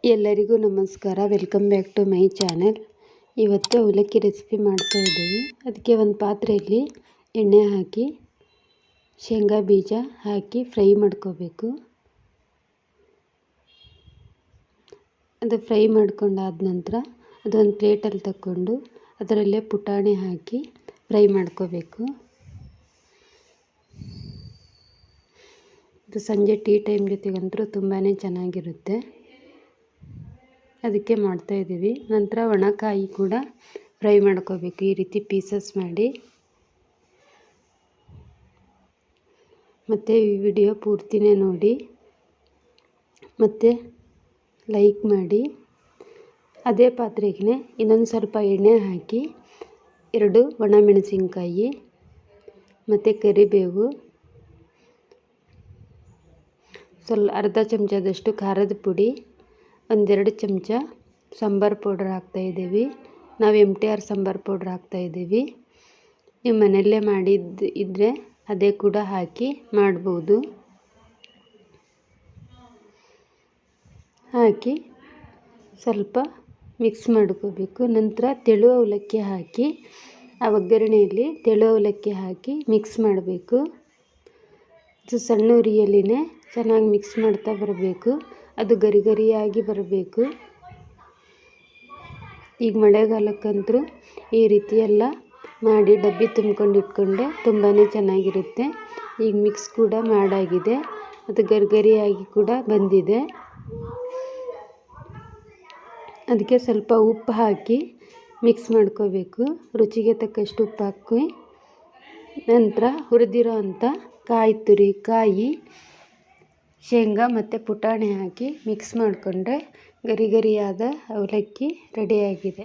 ಎಲ್ಲರಿಗೂ ನಮಸ್ಕಾರ. Welcome back to my channel. ಇವತ್ತು ಅವಲಕ್ಕಿ ರೆಸಿಪಿ ಮಾಡ್ತಾ ಇದ್ದೀವಿ. ಅದಕ್ಕೆ ಒಂದು ಪಾತ್ರೆಯಲ್ಲಿ ಎಣ್ಣೆ ಹಾಕಿ ಶೇಂಗಾ ಬೀಜ ಹಾಕಿ ಫ್ರೈ ಮಾಡ್ಕೋಬೇಕು. ಅದು ಫ್ರೈ ಮಾಡ್ಕೊಂಡಾದ ನಂತರ ಅದೊಂದು ಪ್ಲೇಟಲ್ಲಿ ತಗೊಂಡು ಅದರಲ್ಲೇ ಪುಟಾಣಿ ಹಾಕಿ ಫ್ರೈ ಮಾಡ್ಕೋಬೇಕು. ಇದು ಸಂಜೆ ಟೀ ಟೈಮ್ ಜೊತೆಗಂತೂ ತುಂಬಾ ಚೆನ್ನಾಗಿರುತ್ತೆ. ಅದಕ್ಕೆ ಮಾಡ್ತಾಯಿದ್ದೀವಿ. ನಂತರ ಒಣಕಾಯಿ ಕೂಡ ಫ್ರೈ ಮಾಡ್ಕೋಬೇಕು. ಈ ರೀತಿ ಪೀಸಸ್ ಮಾಡಿ. ಮತ್ತು ಈ ವಿಡಿಯೋ ಪೂರ್ತಿನೇ ನೋಡಿ ಮತ್ತು ಲೈಕ್ ಮಾಡಿ. ಅದೇ ಪಾತ್ರೆಗೆ ಇನ್ನೊಂದು ಸ್ವಲ್ಪ ಎಣ್ಣೆ ಹಾಕಿ 2 ಒಣಮೆಣಸಿನ್ಕಾಯಿ ಮತ್ತು ಕರಿಬೇವು, ಅರ್ಧ ಚಮಚದಷ್ಟು ಖಾರದ ಪುಡಿ, 1-2 ಚಮಚ ಸಾಂಬಾರು ಪೌಡರ್ ಹಾಕ್ತಾಯಿದ್ದೀವಿ. ನಾವು MTR ಸಾಂಬಾರು ಪೌಡ್ರ್ ಹಾಕ್ತಾಯಿದ್ದೀವಿ. ನೀವು ಮನೆಯಲ್ಲೇ ಇದ್ದರೆ ಅದೇ ಕೂಡ ಹಾಕಿ ಮಾಡ್ಬೋದು. ಹಾಕಿ ಸ್ವಲ್ಪ ಮಿಕ್ಸ್ ಮಾಡ್ಕೋಬೇಕು. ನಂತರ ತೆಳು ಅವಲಕ್ಕಿ ಹಾಕಿ ಆ ಒಗ್ಗರಣೆಯಲ್ಲಿ ತೆಳು ಅವಲಕ್ಕಿ ಹಾಕಿ ಮಿಕ್ಸ್ ಮಾಡಬೇಕು. ಸಣ್ಣ ಉರಿಯಲ್ಲಿನೇ ಚೆನ್ನಾಗಿ ಮಿಕ್ಸ್ ಮಾಡ್ತಾ ಬರಬೇಕು. ಅದು ಗರಿ ಗರಿಯಾಗಿ ಬರಬೇಕು. ಈಗ ಮಳೆಗಾಲಕ್ಕಂತೂ ಈ ರೀತಿ ಎಲ್ಲ ಮಾಡಿ ಡಬ್ಬಿ ತುಂಬ್ಕೊಂಡು ಇಟ್ಕೊಂಡೆ ತುಂಬಾ ಚೆನ್ನಾಗಿರುತ್ತೆ. ಈಗ ಮಿಕ್ಸ್ ಕೂಡ ಮಾಡಾಗಿದೆ. ಅದು ಗರಿಗರಿಯಾಗಿ ಕೂಡ ಬಂದಿದೆ. ಅದಕ್ಕೆ ಸ್ವಲ್ಪ ಉಪ್ಪು ಹಾಕಿ ಮಿಕ್ಸ್ ಮಾಡ್ಕೋಬೇಕು. ರುಚಿಗೆ ತಕ್ಕಷ್ಟು ಉಪ್ಪು ಹಾಕಿ ನಂತರ ಹುರಿದಿರೋ ಅಂಥ ಕಾಯಿ ಶೇಂಗಾ ಮತ್ತು ಪುಟಾಣಿ ಹಾಕಿ ಮಿಕ್ಸ್ ಮಾಡಿಕೊಂಡ್ರೆ ಗರಿ ಗರಿಯಾದ ಅವಲಕ್ಕಿ ರೆಡಿಯಾಗಿದೆ.